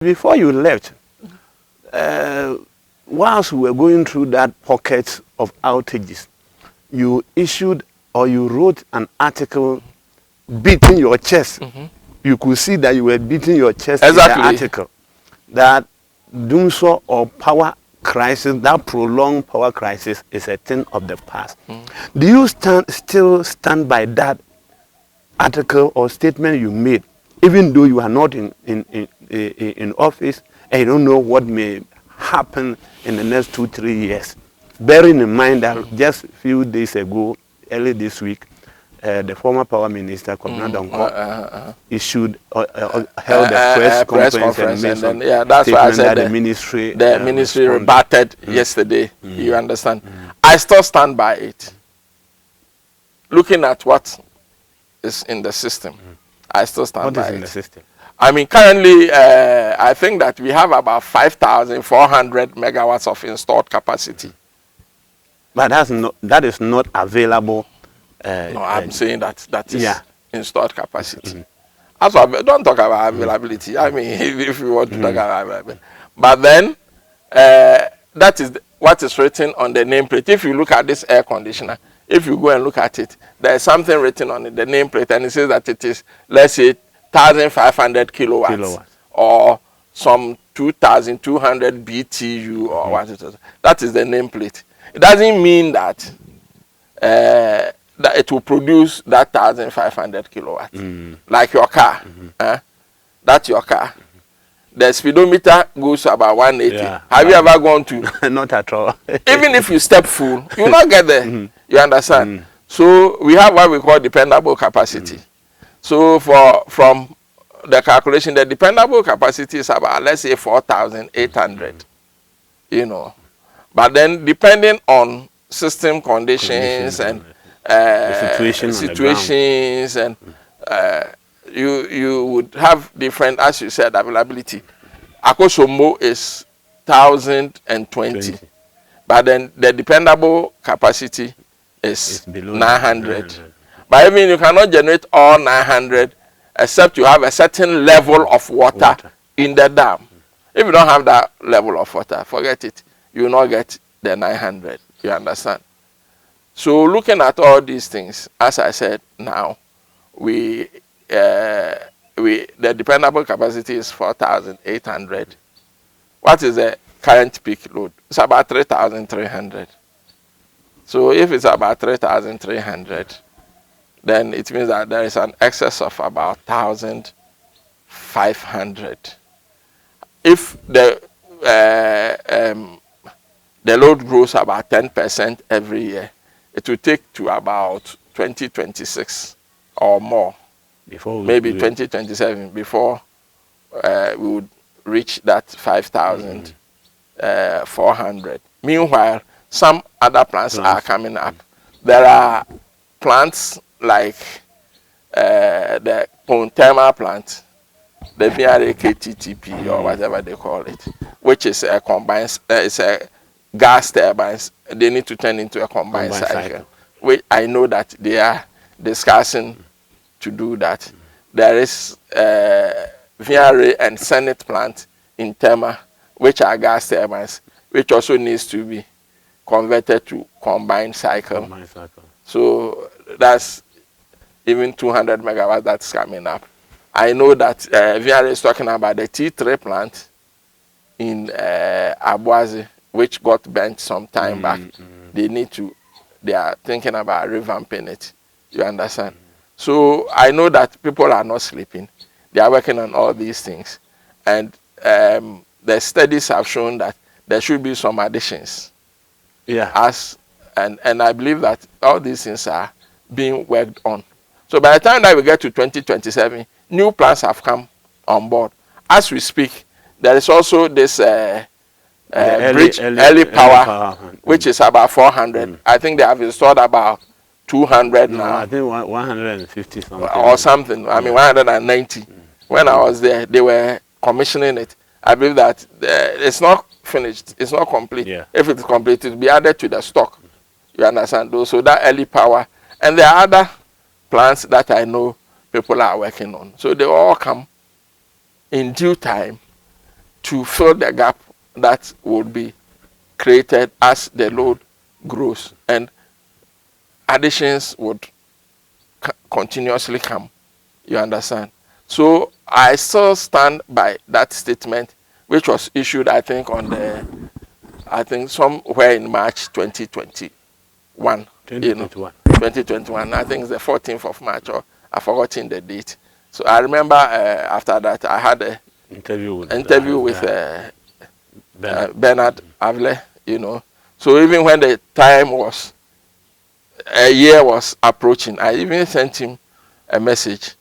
Before you left, whilst we were going through that pocket of outages, you issued or you wrote an article beating your chest. You could see that you were beating your chest in the article. That Dumsor or power crisis, that prolonged power crisis, is a thing of the past. Do you still stand by that article or statement you made, even though you are not in office and you don't know what may happen in the next 2-3 years? Bearing in mind that just a few days ago, early this week, the former power minister, Dumsor, issued held a press conference and then, that's why I said that the ministry rebutted yesterday. You understand? I still stand by it. Looking at what is in the system, I still stand by it. What is in the system? I mean, currently, I think that we have about 5,400 megawatts of installed capacity. But that is not available. No, I'm saying that is installed capacity. Also, don't talk about availability. I mean, if you want to talk about availability. But then, that is what is written on the nameplate. If you look at this air conditioner, if you go and look at it, there is something written on it, the nameplate, and it says that it is, let's say, 1,500 kilowatts. Or some 2,200 BTU or what it is. That is the nameplate. It doesn't mean that that it will produce that 1,500 kilowatts. Like your car. That's your car. The speedometer goes to about 180. Have you ever gone to? Not at all. Even if you step full, you will not get there. You understand? So we have what we call dependable capacity. So from the calculation, the dependable capacity is about, let's say, 4,800. You know. But then depending on system conditions and situations and you would have different, as you said, availability. Akosombo is 1,020, but then the dependable capacity is 900. But even you cannot generate all 900 except you have a certain level of water in the dam. If you don't have that level of water, forget it. You will not get the 900. You understand? So looking at all these things, as I said now, the dependable capacity is 4,800. What is the current peak load? It's about 3,300. So if it's about 3,300, then it means that there is an excess of about 1,500. If the load grows about 10% every year, it will take to about 2026 or more, maybe 2027, before we would reach that 5,400. Meanwhile, some other plants are coming up. There are plants like the thermal plant, the VRA-KTTP or whatever they call it, which is a combined, it's a gas turbines. They need to turn into a combined cycle. Which I know that they are discussing to do that. There is VRA and Senate plant in Tema, which are gas turbines, which also needs to be converted to combined cycle. So that's even 200 megawatts that's coming up. I know that VRA is talking about the T3 plant in Abuazi, which got burnt some time back. They are thinking about revamping it. You understand? So I know that people are not sleeping. They are working on all these things. And the studies have shown that there should be some additions. And I believe that all these things are being worked on. So by the time that we get to 2027, new plans have come on board. As we speak, there is also this early power, which is about 400. I think they have installed about 200 now. I think 150 something. Or something. I mean, 190. When I was there, they were commissioning it. I believe that it's not finished. It's not complete. If it's complete, it will be added to the stock. You understand? So that early power. And there are other plants that I know people are working on. So they all come in due time. to fill the gap that would be created as the load grows, and additions would continuously come. You understand? So I still stand by that statement, which was issued, I think, somewhere in March 2021. 2021. 2021. I think it's the 14th of March, or I've forgotten the date. So I remember after that I had an interview with Bernard Avle, So even when the time was, a year was approaching, I even sent him a message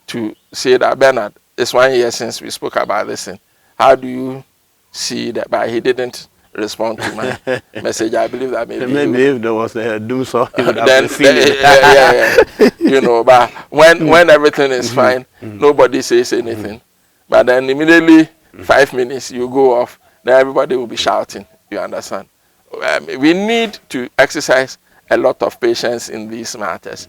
to say that, Bernard, it's 1 year since we spoke about this thing. How do you see that? But he didn't respond to my message. I believe that maybe if there was a Dumsor, he would have then seen it. But when everything is fine, nobody says anything. But then immediately 5 minutes you go off, then everybody will be shouting. You understand? We need to exercise a lot of patience in these matters.